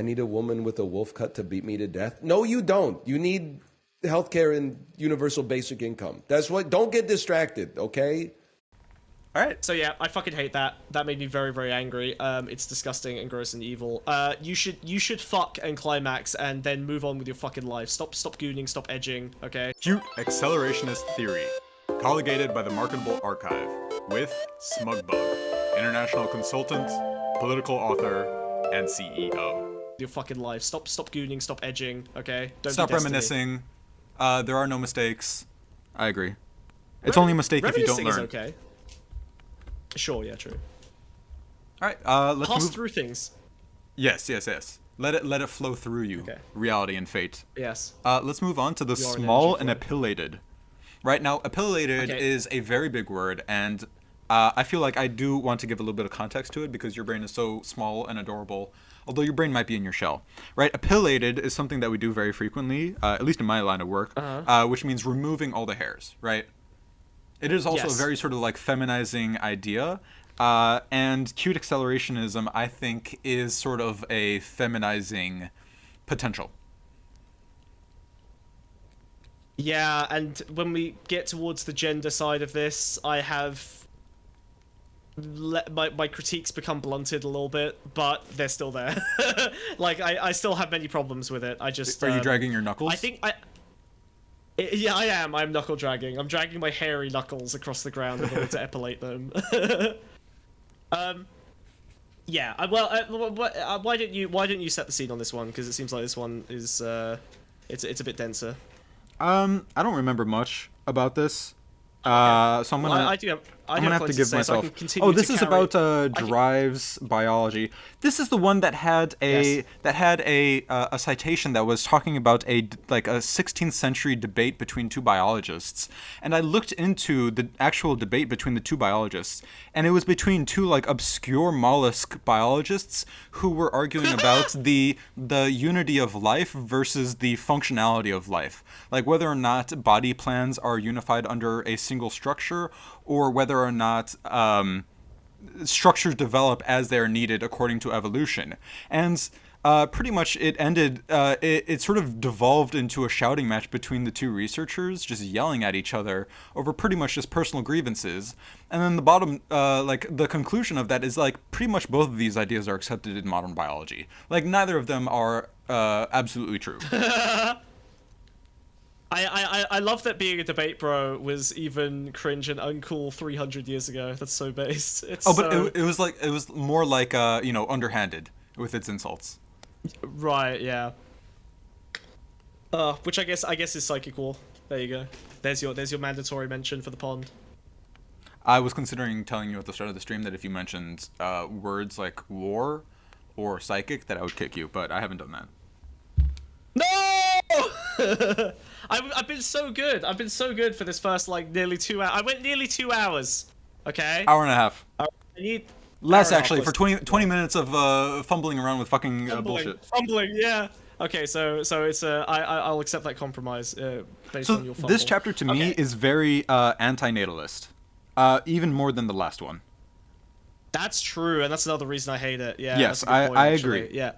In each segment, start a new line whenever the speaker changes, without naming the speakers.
I need a woman with a wolf cut to beat me to death. No, you don't. You need healthcare and universal basic income. That's what. Don't get distracted, okay?
All right.
So yeah, I fucking hate that. That made me very, very angry. It's disgusting and gross and evil. You should fuck and climax and then move on with your fucking life. Stop gooning, stop edging, okay?
Cute Accelerationist Theory, colligated by the Marketable Archive, with Smugbug, international consultant, political author, and CEO.
Your fucking life. Stop gooning, stop edging, okay? Don't
Stop
be Destiny.
reminiscing. There are no mistakes. I agree. It's only a mistake if you don't learn.
Is okay. Sure, yeah, true.
All right, let's
Pass
move.
through things.
Yes. Let it flow through you.
Okay.
Reality and fate.
Yes.
Let's move on to the small and appillated. Right now, appillated is a very big word, and I feel like I do want to give a little bit of context to it because your brain is so small and adorable. Although your brain might be in your shell, right? Appillated is something that we do very frequently, at least in my line of work, which means removing all the hairs, right? It is also a very sort of like feminizing idea, and cute accelerationism, I think, is sort of a feminizing potential.
Yeah, and when we get towards the gender side of this, I have my critiques become blunted a little bit, but they're still there. Like I still have many problems with it. I just
Are you dragging your knuckles?
I think yeah, I am. I'm knuckle dragging. I'm dragging my hairy knuckles across the ground in order to epilate them. Yeah. Why don't you set the scene on this one? Because it seems like this one is it's a bit denser.
I don't remember much about this. So I'm gonna. I'm gonna have to give myself. Oh, this is about drives biology. This is the one that had a a citation that was talking about a 16th century debate between two biologists, and I looked into the actual debate between the two biologists, and it was between two like obscure mollusk biologists who were arguing about the unity of life versus the functionality of life, like whether or not body plans are unified under a single structure, or whether or not structures develop as they are needed according to evolution. And pretty much it ended, it sort of devolved into a shouting match between the two researchers, just yelling at each other over pretty much just personal grievances. And then the bottom, the conclusion of that is like pretty much both of these ideas are accepted in modern biology. Like neither of them are absolutely true.
I love that being a debate bro was even cringe and uncool 300 years ago. That's so based. It
was more like underhanded with its insults.
Right, yeah. Which I guess is psychic war. There you go. There's your mandatory mention for the pond.
I was considering telling you at the start of the stream that if you mentioned words like war or psychic that I would kick you, but I haven't done that.
No! I've been so good. I've been so good for this first nearly 2 hours. I went nearly 2 hours. Okay.
Hour and a half.
I need
less actually for 20 minutes of fumbling around with fucking bullshit.
Fumbling, yeah. Okay, so it's I'll accept that compromise based on your fumble.
This chapter to me is very anti-natalist, even more than the last one.
That's true, and that's another reason I hate it. Yeah.
Yes, I agree.
Yeah.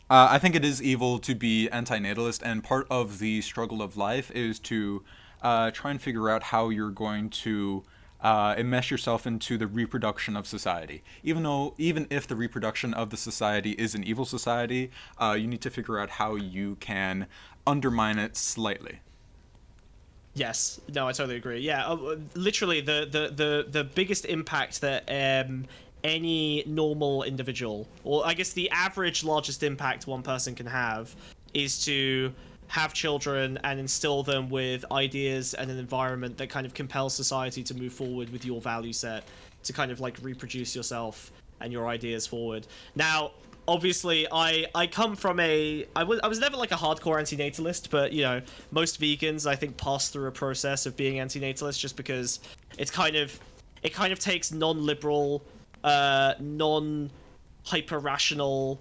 I think it is evil to be anti-natalist, and part of the struggle of life is to try and figure out how you're going to enmesh yourself into the reproduction of society. Even if the reproduction of the society is an evil society, you need to figure out how you can undermine it slightly.
Yes. No, I totally agree. Yeah. Literally, the biggest impact that any normal individual, or I guess the average largest impact one person can have, is to have children and instill them with ideas and an environment that kind of compels society to move forward with your value set, to kind of reproduce yourself and your ideas forward. Now, obviously, I come from I was never a hardcore anti-natalist, but most vegans I think pass through a process of being anti-natalist just because it kind of takes non-liberal, non-hyper-rational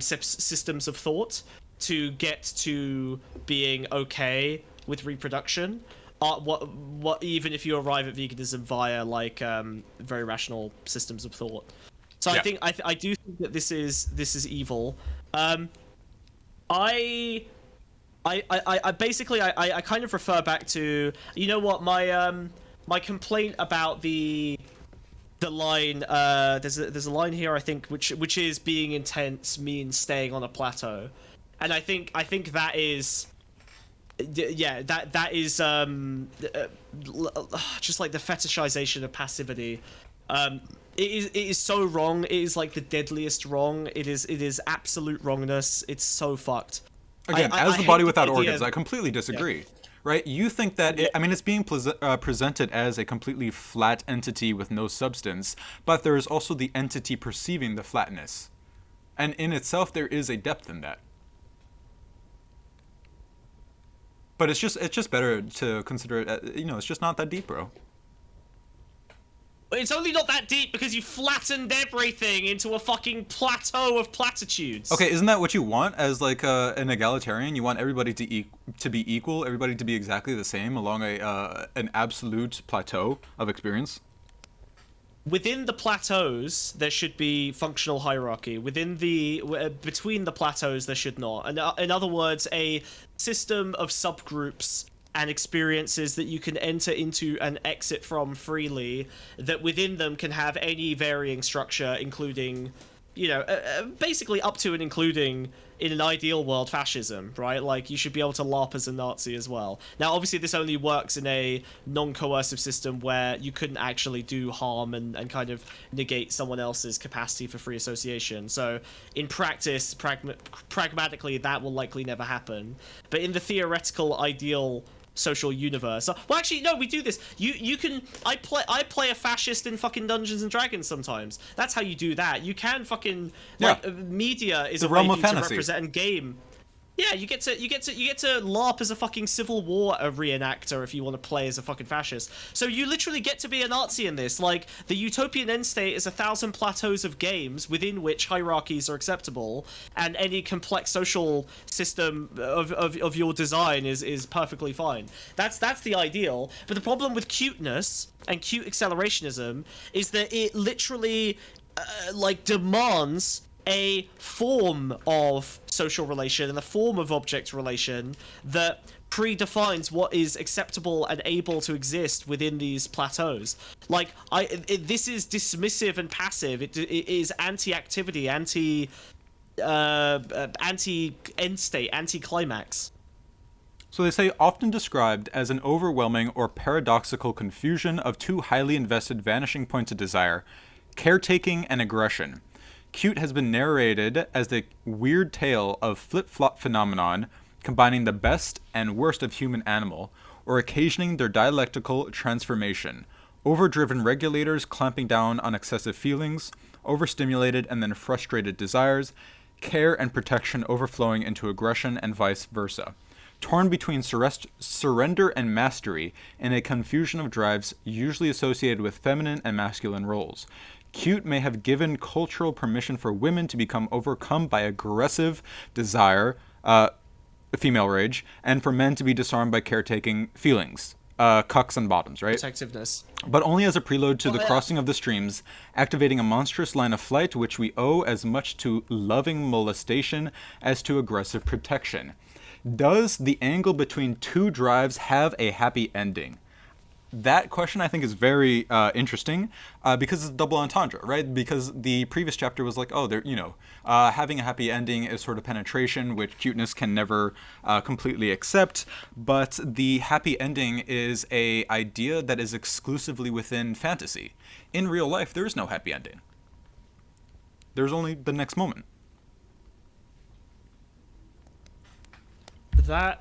systems of thought to get to being okay with reproduction. What even if you arrive at veganism via very rational systems of thought. So yeah. I do think that this is evil. I basically kind of refer back to, you know what, my complaint about the line, there's a line here, I think, which is being intense means staying on a plateau, and I think that is, yeah, that is just like the fetishization of passivity. It is so wrong. It is like the deadliest wrong. It is absolute wrongness. It's so fucked.
Again, as the body without organs, I completely disagree. Yeah. Right? You think that, it's being presented as a completely flat entity with no substance, but there is also the entity perceiving the flatness. And in itself, there is a depth in that. But it's just better to consider it, it's just not that deep, bro.
It's only not that deep because you flattened everything into a fucking plateau of platitudes.
Okay, isn't that what you want as like an egalitarian? You want everybody to be equal, everybody to be exactly the same along an absolute plateau of experience?
Within the plateaus, there should be functional hierarchy. Between the plateaus, there should not. In other words, a system of subgroups and experiences that you can enter into and exit from freely, that within them can have any varying structure, including, basically up to and including, in an ideal world, fascism, right? Like, you should be able to LARP as a Nazi as well. Now, obviously, this only works in a non-coercive system where you couldn't actually do harm and kind of negate someone else's capacity for free association. So, in practice, pragmatically, that will likely never happen. But in the theoretical ideal social universe. Well, actually, no, we do this. You can. I play a fascist in fucking Dungeons and Dragons sometimes. That's how you do that. You can fucking media is a way for you to represent and game. Yeah, you get to LARP as a fucking Civil War reenactor if you want to play as a fucking fascist. So you literally get to be a Nazi in this. Like, the utopian end state is 1,000 plateaus of games within which hierarchies are acceptable, and any complex social system of your design is perfectly fine. That's the ideal. But the problem with cuteness and cute accelerationism is that it literally demands a form of social relation and a form of object relation that predefines what is acceptable and able to exist within these plateaus. Like, this is dismissive and passive. It is anti-activity, anti-end state, anti-climax.
So they say, often described as an overwhelming or paradoxical confusion of two highly invested vanishing points of desire, caretaking and aggression. Cute has been narrated as the weird tale of flip-flop phenomenon, combining the best and worst of human animal, or occasioning their dialectical transformation. Overdriven regulators clamping down on excessive feelings, overstimulated and then frustrated desires, care and protection overflowing into aggression and vice versa. Torn between surrender and mastery in a confusion of drives usually associated with feminine and masculine roles. Cute may have given cultural permission for women to become overcome by aggressive desire, female rage, and for men to be disarmed by caretaking feelings, cucks and bottoms, right?
Protectiveness.
But only as a prelude to the crossing of the streams, activating a monstrous line of flight which we owe as much to loving molestation as to aggressive protection. Does the angle between two drives have a happy ending? That question, I think, is very interesting because it's a double entendre, right? Because the previous chapter was like, having a happy ending is sort of penetration, which cuteness can never completely accept. But the happy ending is a idea that is exclusively within fantasy. In real life, there is no happy ending. There's only the next moment.
That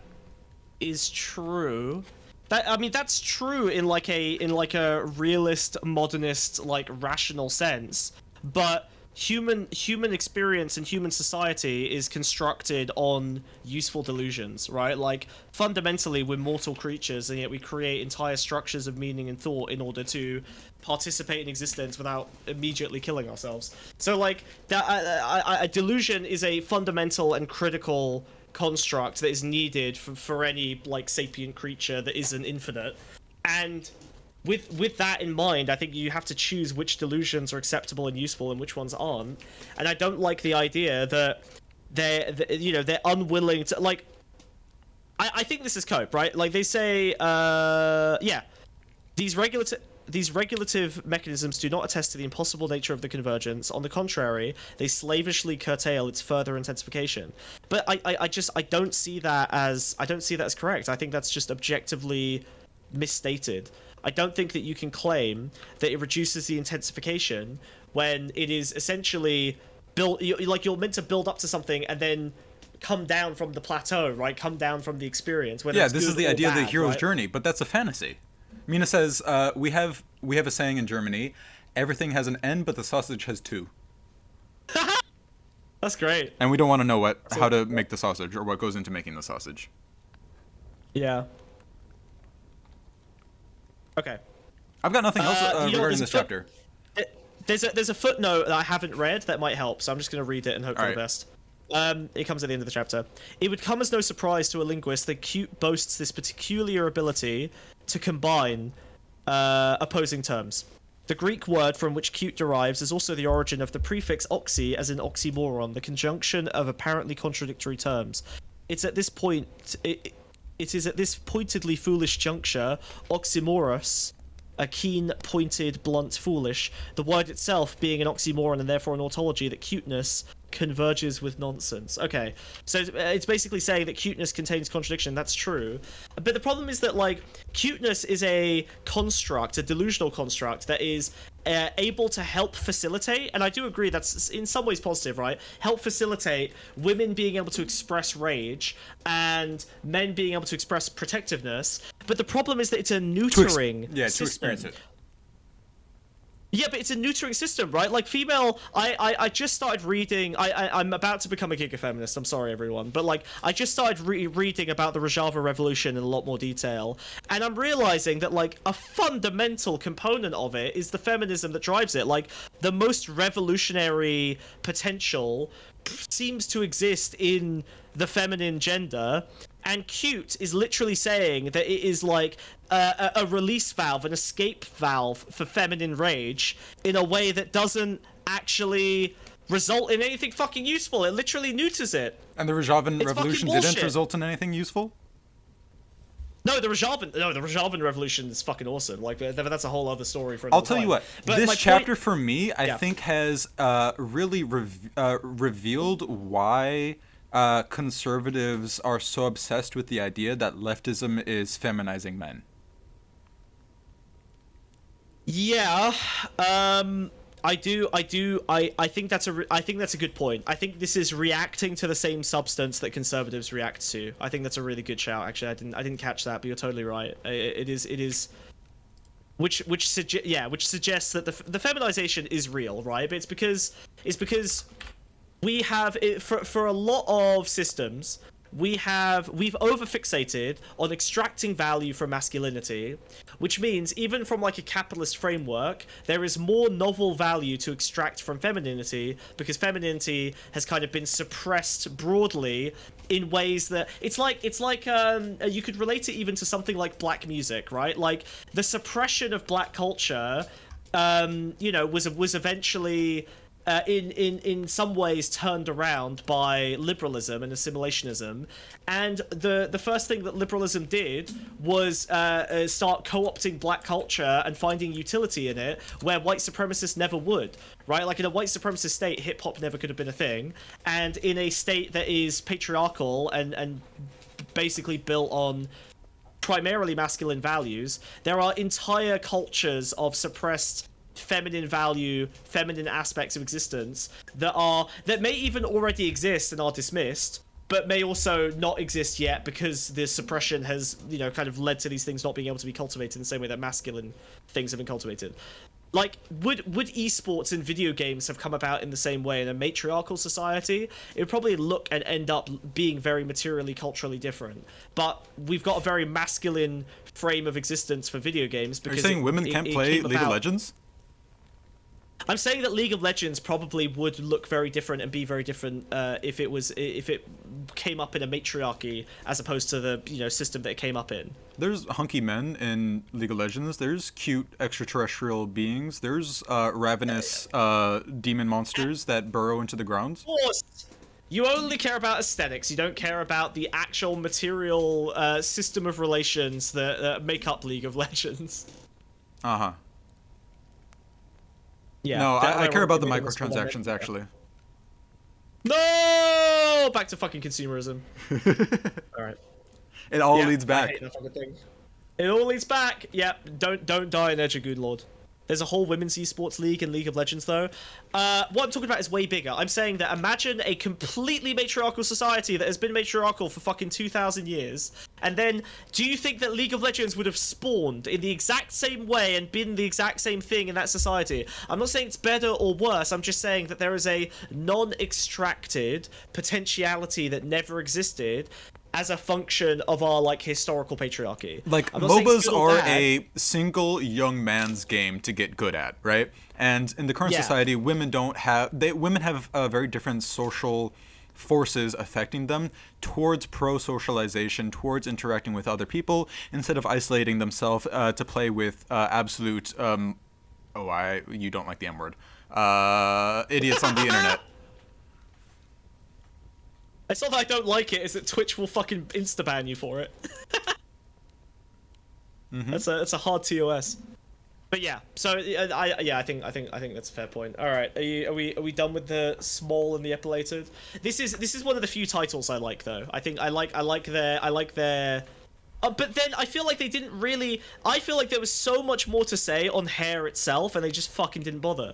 is true. That's true in like a realist, modernist, rational sense. But human experience and human society is constructed on useful delusions, right? Like, fundamentally, we're mortal creatures, and yet we create entire structures of meaning and thought in order to participate in existence without immediately killing ourselves. So, a delusion is a fundamental and critical construct that is needed for any sapient creature that isn't infinite. And with that in mind, I think you have to choose which delusions are acceptable and useful and which ones aren't. And I don't like the idea that they're unwilling to, like, I think this is cope, right? Like, they say, these regulative mechanisms do not attest to the impossible nature of the convergence. On the contrary, they slavishly curtail its further intensification. But I don't see that as correct. I think that's just objectively misstated. I don't think that you can claim that it reduces the intensification when it is essentially you're meant to build up to something and then come down from the plateau, right? Come down from the experience.
Yeah, this is the idea of the hero's journey, but that's a fantasy. Mina says, we have a saying in Germany, everything has an end, but the sausage has two.
That's great.
And we don't want to know how to make the sausage or what goes into making the sausage.
Yeah. Okay.
I've got nothing else regarding this chapter.
There's a footnote that I haven't read that might help, so I'm just going to read it and hope for the best. It comes at the end of the chapter. It would come as no surprise to a linguist that Cute boasts this peculiar ability to combine opposing terms. The Greek word from which cute derives is also the origin of the prefix oxy, as in oxymoron, the conjunction of apparently contradictory terms. It is at this pointedly foolish juncture, oxymoros, a keen, pointed, blunt, foolish, the word itself being an oxymoron and therefore an tautology, that cuteness converges with nonsense. Okay, so it's basically saying that cuteness contains contradiction. That's true, but the problem is that, like, cuteness is a construct, a delusional construct that is able to help facilitate, and I do agree that's in some ways positive, right? Help facilitate women being able to express rage and men being able to express protectiveness. But the problem is that it's a neutering system.
To experience it.
Yeah, but it's a neutering system, right? Like, female... I just started reading... I'm about to become a giga-feminist. I'm sorry, everyone. But, like, I just started reading about the Rojava Revolution in a lot more detail. And I'm realizing that, like, a fundamental component of it is the feminism that drives it. Like, the most revolutionary potential seems to exist in the feminine gender. And cute is literally saying that it is like a release valve, an escape valve for feminine rage in a way that doesn't actually result in anything fucking useful. It literally neuters it.
And the Rojavan Revolution didn't result in anything useful?
No, the Rojavan Revolution is fucking awesome. Like, that's a whole other story for another
I'll tell you what.
But
this chapter for me, I think, has really revealed why conservatives are so obsessed with the idea that leftism is feminizing men.
Yeah, I think that's a good point. I think this is reacting to the same substance that conservatives react to. I think that's a really good shout. Actually, I didn't catch that, but you're totally right. It is. Which suggests that the feminization is real, right? But it's because we have for a lot of systems, we've overfixated on extracting value from masculinity, which means even from like a capitalist framework, there is more novel value to extract from femininity, because femininity has kind of been suppressed broadly in ways that it's like you could relate it even to something like black music, right? Like, the suppression of black culture, was eventually in some ways turned around by liberalism and assimilationism, and the first thing that liberalism did was start co-opting black culture and finding utility in it where white supremacists never would, right? Like, in a white supremacist state, hip-hop never could have been a thing, and in a state that is patriarchal and basically built on primarily masculine values, there are entire cultures of suppressed feminine value, feminine aspects of existence that may even already exist and are dismissed, but may also not exist yet because the suppression has, kind of led to these things not being able to be cultivated in the same way that masculine things have been cultivated. Like, would esports and video games have come about in the same way in a matriarchal society? It would probably look and end up being very materially, culturally different. But we've got a very masculine frame of existence for video games because...
Are you saying women can't play League of Legends?
I'm saying that League of Legends probably would look very different and be very different if it came up in a matriarchy as opposed to the system that it came up in.
There's hunky men in League of Legends. There's cute extraterrestrial beings. There's ravenous demon monsters that burrow into the ground.
Of course. You only care about aesthetics. You don't care about the actual material system of relations that make up League of Legends.
Uh-huh.
Yeah.
No, I care about the microtransactions, actually.
No! Back to fucking consumerism. Alright.
It all leads back.
I hate that fucking thing. It all leads back. Yeah, don't die in Edge of Good Lord. There's a whole women's esports league in League of Legends, though. What I'm talking about is way bigger. I'm saying that imagine a completely matriarchal society that has been matriarchal for fucking 2,000 years. And then, do you think that League of Legends would have spawned in the exact same way and been the exact same thing in that society? I'm not saying it's better or worse. I'm just saying that there is a non-extracted potentiality that never existed as a function of our, like, historical patriarchy.
Like, MOBAs are a single young man's game to get good at, right? And in the current society, women have very different social forces affecting them towards pro-socialization, towards interacting with other people, instead of isolating themselves to play with absolute, you don't like the M-word, idiots on the internet.
It's not that I don't like it, it's that Twitch will fucking insta-ban you for it. That's a hard TOS. But yeah, so I think that's a fair point. All right, are we done with the small and the epilated? This is one of the few titles I like, though. I think I like their. But then I feel like they didn't really. I feel like there was so much more to say on hair itself, and they just fucking didn't bother.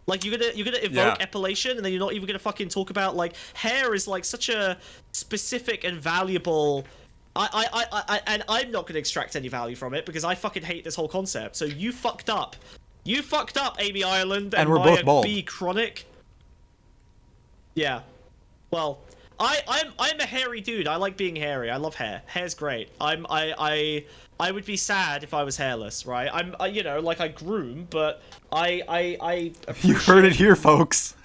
Like, you're gonna evoke epilation, and then you're not even gonna fucking talk about, like, hair is, like, such a specific and valuable... and I'm not gonna extract any value from it, because I fucking hate this whole concept. So you fucked up. You fucked up, Amy Ireland, and
we're both bald.
B. Chronic. Yeah. Well, I'm a hairy dude. I like being hairy. I love hair. Hair's great. I would be sad if I was hairless, right? I groom, but I
You heard it here, folks.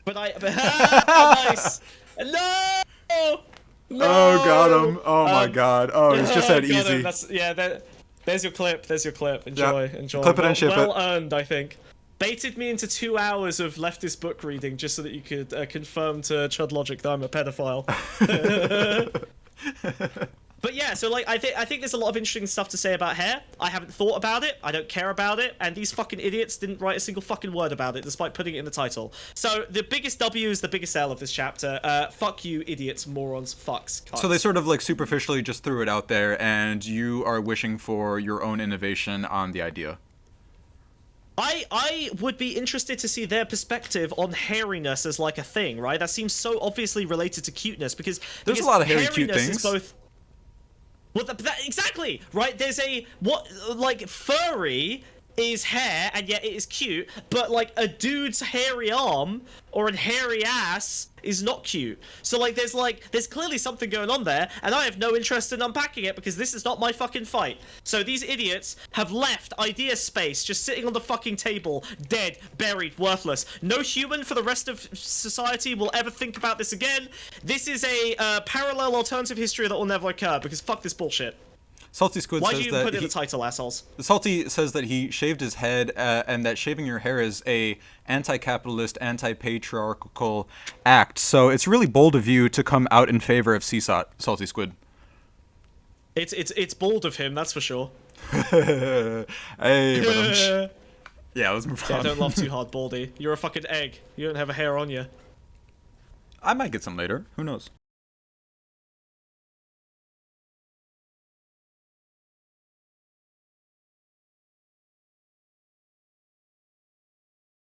Nice. No!
Oh, got him. Oh my god. Oh, he's just that easy.
There's your clip. Enjoy.
Clip it and ship it.
Well earned, I think. Baited me into 2 hours of leftist book reading just so that you could confirm to Chud Logic that I'm a pedophile. But yeah, so like I think there's a lot of interesting stuff to say about hair. I haven't thought about it. I don't care about it. And these fucking idiots didn't write a single fucking word about it, despite putting it in the title. So the biggest W is the biggest L of this chapter. Fuck you, idiots, morons, fucks. Cunts.
So they sort of like superficially just threw it out there, and you are wishing for your own innovation on the idea.
I would be interested to see their perspective on hairiness as like a thing, right? That seems so obviously related to cuteness because
there's a lot of hairy cute things.
Is both. Well, exactly, right? There's furry is hair, and yet it is cute, but, like, a dude's hairy arm or a hairy ass is not cute. So, like, there's clearly something going on there, and I have no interest in unpacking it, because this is not my fucking fight. So these idiots have left idea space just sitting on the fucking table, dead, buried, worthless. No human for the rest of society will ever think about this again. This is a parallel alternative history that will never occur, because fuck this bullshit.
Salty Squid
Why
says
do you put it in the title, assholes?
Salty says that he shaved his head and that shaving your hair is a anti-capitalist, anti-patriarchal act. So it's really bold of you to come out in favor of CSOT, Salty Squid.
It's bold of him, that's for sure.
Hey, yeah, let's move on.
Don't laugh too hard, Baldy. You're a fucking egg. You don't have a hair on you.
I might get some later. Who knows?